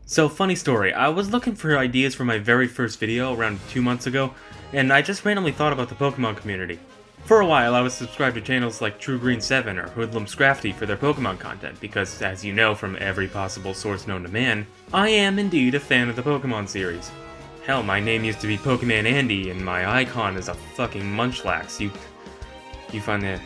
So, funny story, I was looking for ideas for my very first video around 2 months ago, and I just randomly thought about the Pokemon community. For a while, I was subscribed to channels like TrueGreen7 or Hoodlumscrafty for their Pokemon content, because, as you know from every possible source known to man, I am indeed a fan of the Pokemon series. Hell, my name used to be Pokemon Andy, and my icon is a fucking Munchlax. You find that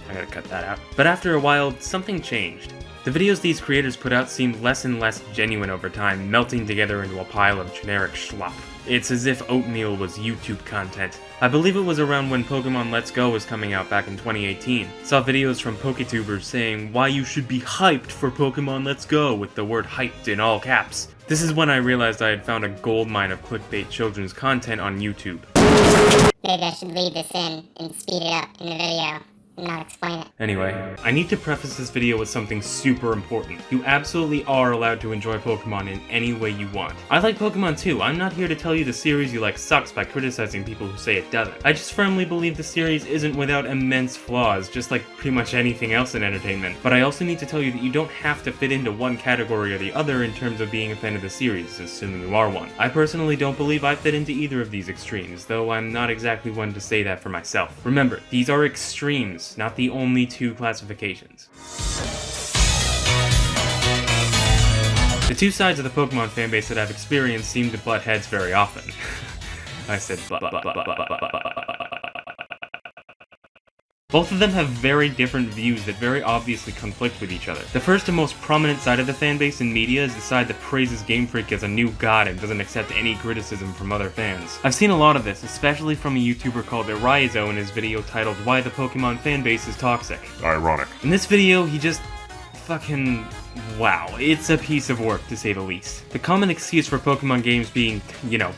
I gotta cut that out. But after a while, something changed. The videos these creators put out seemed less and less genuine over time, melting together into a pile of generic schlop. It's as if oatmeal was YouTube content. I believe it was around when Pokemon Let's Go was coming out back in 2018. Saw videos from PokeTubers saying why you should be hyped for Pokemon Let's Go with the word hyped in all caps. This is when I realized I had found a goldmine of clickbait children's content on YouTube. Maybe I should leave this in and speed it up in the video. Not explain it. Anyway, I need to preface this video with something super important. You absolutely are allowed to enjoy Pokemon in any way you want. I like Pokemon too. I'm not here to tell you the series you like sucks by criticizing people who say it doesn't. I just firmly believe the series isn't without immense flaws, just like pretty much anything else in entertainment. But I also need to tell you that you don't have to fit into one category or the other in terms of being a fan of the series, assuming you are one. I personally don't believe I fit into either of these extremes, though I'm not exactly one to say that for myself. Remember, these are extremes, not the only two classifications. The two sides of the Pokemon fanbase that I've experienced seem to butt heads very often. I said butt. Both of them have very different views that very obviously conflict with each other. The first and most prominent side of the fanbase in media is the side that praises Game Freak as a new god and doesn't accept any criticism from other fans. I've seen a lot of this, especially from a YouTuber called Raizo in his video titled Why the Pokemon Fanbase is Toxic. Ironic. In this video, he just fucking... wow, it's a piece of work to say the least. The common excuse for Pokemon games being,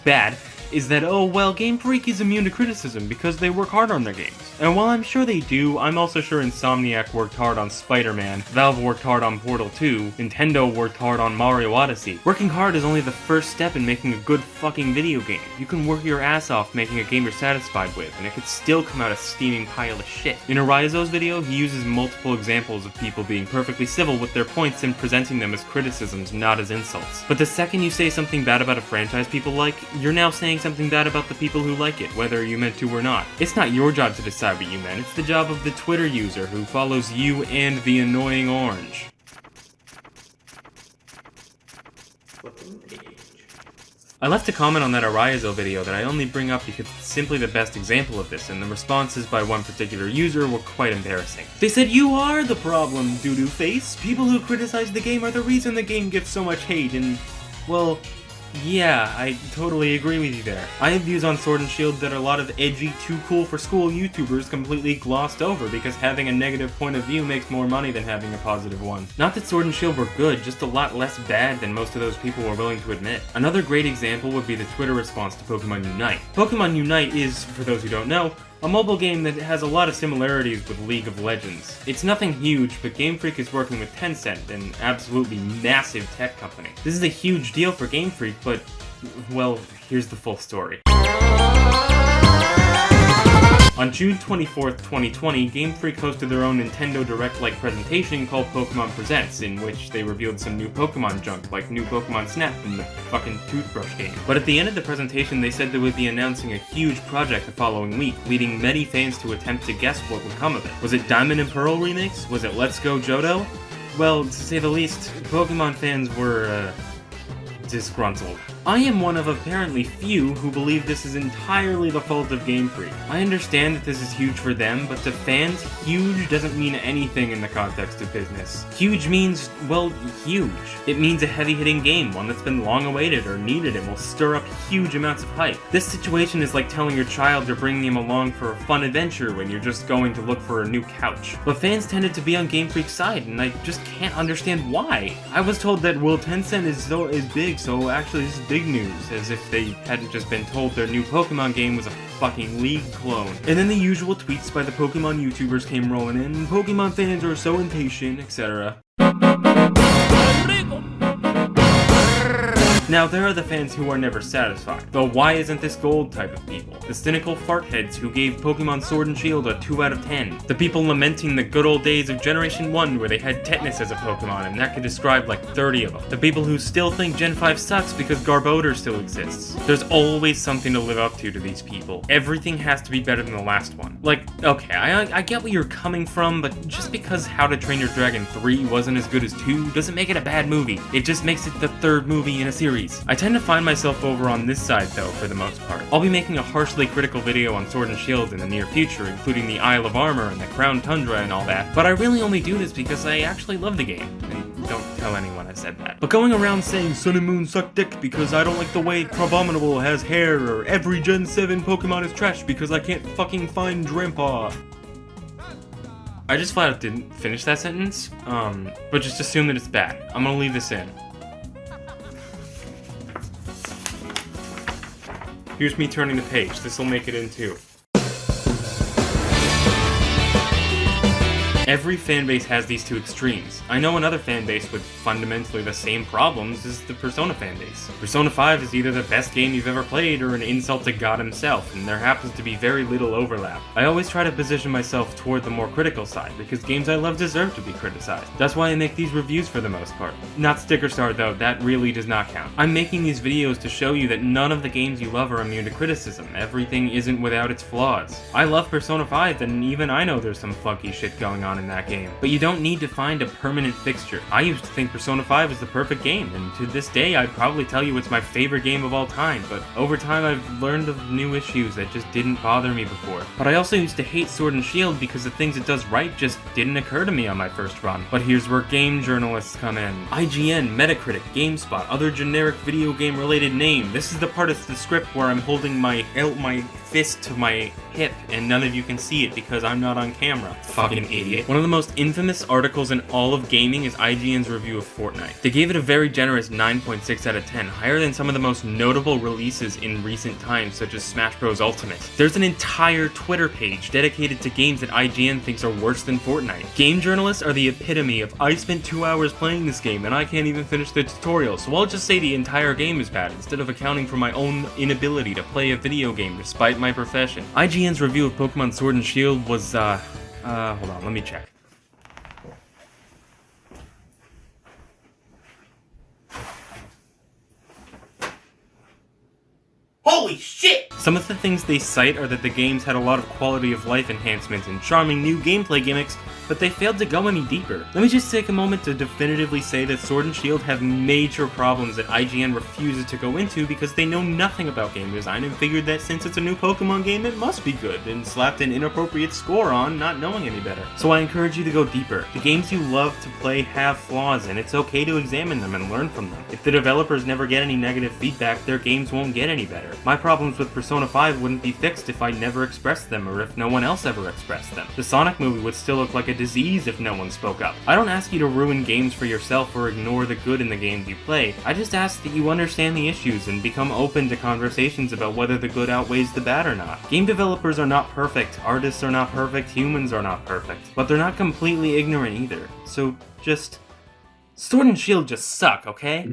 bad, is that, oh well, Game Freak is immune to criticism because they work hard on their games. And while I'm sure they do, I'm also sure Insomniac worked hard on Spider-Man, Valve worked hard on Portal 2, Nintendo worked hard on Mario Odyssey. Working hard is only the first step in making a good fucking video game. You can work your ass off making a game you're satisfied with, and it could still come out a steaming pile of shit. In Arizo's video, he uses multiple examples of people being perfectly civil with their points and presenting them as criticisms, not as insults. But the second you say something bad about a franchise people like, you're now saying something bad about the people who like it, whether you meant to or not. It's not your job to decide what you meant, it's the job of the Twitter user who follows you and the annoying orange. I left a comment on that Arizo video that I only bring up because it's simply the best example of this, and the responses by one particular user were quite embarrassing. They said, "You are the problem, doo-doo face. People who criticize the game are the reason the game gets so much hate," and, well, yeah, I totally agree with you there. I have views on Sword and Shield that a lot of edgy, too cool for school YouTubers completely glossed over because having a negative point of view makes more money than having a positive one. Not that Sword and Shield were good, just a lot less bad than most of those people were willing to admit. Another great example would be the Twitter response to Pokemon Unite. Pokemon Unite is, for those who don't know, a mobile game that has a lot of similarities with League of Legends. It's nothing huge, but Game Freak is working with Tencent, an absolutely massive tech company. This is a huge deal for Game Freak, but, well, here's the full story. On June 24th, 2020, Game Freak hosted their own Nintendo Direct-like presentation called Pokemon Presents, in which they revealed some new Pokemon junk, like new Pokemon Snap from the fucking toothbrush game. But at the end of the presentation, they said they would be announcing a huge project the following week, leading many fans to attempt to guess what would come of it. Was it Diamond and Pearl remix? Was it Let's Go Johto? Well, to say the least, Pokemon fans were, disgruntled. I am one of apparently few who believe this is entirely the fault of Game Freak. I understand that this is huge for them, but to fans, huge doesn't mean anything in the context of business. Huge means, well, huge. It means a heavy-hitting game, one that's been long awaited or needed and will stir up huge amounts of hype. This situation is like telling your child you're bringing him along for a fun adventure when you're just going to look for a new couch. But fans tended to be on Game Freak's side, and I just can't understand why. I was told that, well, Tencent is big, so actually this is big news, as if they hadn't just been told their new Pokemon game was a fucking League clone. And then the usual tweets by the Pokemon YouTubers came rolling in, Pokemon fans are so impatient, etc. Now, there are the fans who are never satisfied. The why isn't this gold type of people. The cynical fartheads who gave Pokemon Sword and Shield a 2 out of 10. The people lamenting the good old days of Generation 1 where they had tetanus as a Pokemon and that could describe like 30 of them. The people who still think Gen 5 sucks because Garbodor still exists. There's always something to live up to these people. Everything has to be better than the last one. Like, okay, I get where you're coming from, but just because How to Train Your Dragon 3 wasn't as good as 2 doesn't make it a bad movie. It just makes it the 3rd movie in a series. I tend to find myself over on this side though, for the most part. I'll be making a harshly critical video on Sword and Shield in the near future, including the Isle of Armor and the Crown Tundra and all that, but I really only do this because I actually love the game. And don't tell anyone I said that. But going around saying Sun and Moon suck dick because I don't like the way Crabominable has hair, or every Gen 7 Pokemon is trash because I can't fucking find Drampa. I just flat out didn't finish that sentence, but just assume that it's bad. I'm gonna leave this in. Here's me turning the page. This'll make it in too. Every fanbase has these two extremes. I know another fanbase with fundamentally the same problems is the Persona fanbase. Persona 5 is either the best game you've ever played or an insult to God himself, and there happens to be very little overlap. I always try to position myself toward the more critical side, because games I love deserve to be criticized. That's why I make these reviews for the most part. Not Sticker Star though, that really does not count. I'm making these videos to show you that none of the games you love are immune to criticism. Everything isn't without its flaws. I love Persona 5, and even I know there's some funky shit going on in that game. But you don't need to find a permanent fixture. I used to think Persona 5 was the perfect game, and to this day I'd probably tell you it's my favorite game of all time, but over time I've learned of new issues that just didn't bother me before. But I also used to hate Sword and Shield because the things it does right just didn't occur to me on my first run. But here's where game journalists come in. IGN, Metacritic, GameSpot, other generic video game related name. This is the part of the script where I'm holding my fist to my hip and none of you can see it because I'm not on camera. Fucking idiot. One of the most infamous articles in all of gaming is IGN's review of Fortnite. They gave it a very generous 9.6 out of 10, higher than some of the most notable releases in recent times, such as Smash Bros. Ultimate. There's an entire Twitter page dedicated to games that IGN thinks are worse than Fortnite. Game journalists are the epitome of, I spent 2 hours playing this game and I can't even finish the tutorial, so I'll just say the entire game is bad, instead of accounting for my own inability to play a video game despite my profession. IGN's review of Pokemon Sword and Shield was, hold on, let me check. Holy shit! Some of the things they cite are that the games had a lot of quality of life enhancements and charming new gameplay gimmicks, but they failed to go any deeper. Let me just take a moment to definitively say that Sword and Shield have major problems that IGN refuses to go into because they know nothing about game design and figured that since it's a new Pokemon game it must be good, and slapped an inappropriate score on, not knowing any better. So I encourage you to go deeper. The games you love to play have flaws, and it's okay to examine them and learn from them. If the developers never get any negative feedback, their games won't get any better. My problems with Persona 5 wouldn't be fixed if I never expressed them or if no one else ever expressed them. The Sonic movie would still look like a disease if no one spoke up. I don't ask you to ruin games for yourself or ignore the good in the games you play. I just ask that you understand the issues and become open to conversations about whether the good outweighs the bad or not. Game developers are not perfect, artists are not perfect, humans are not perfect, but they're not completely ignorant either. So just... Sword and Shield just suck, okay?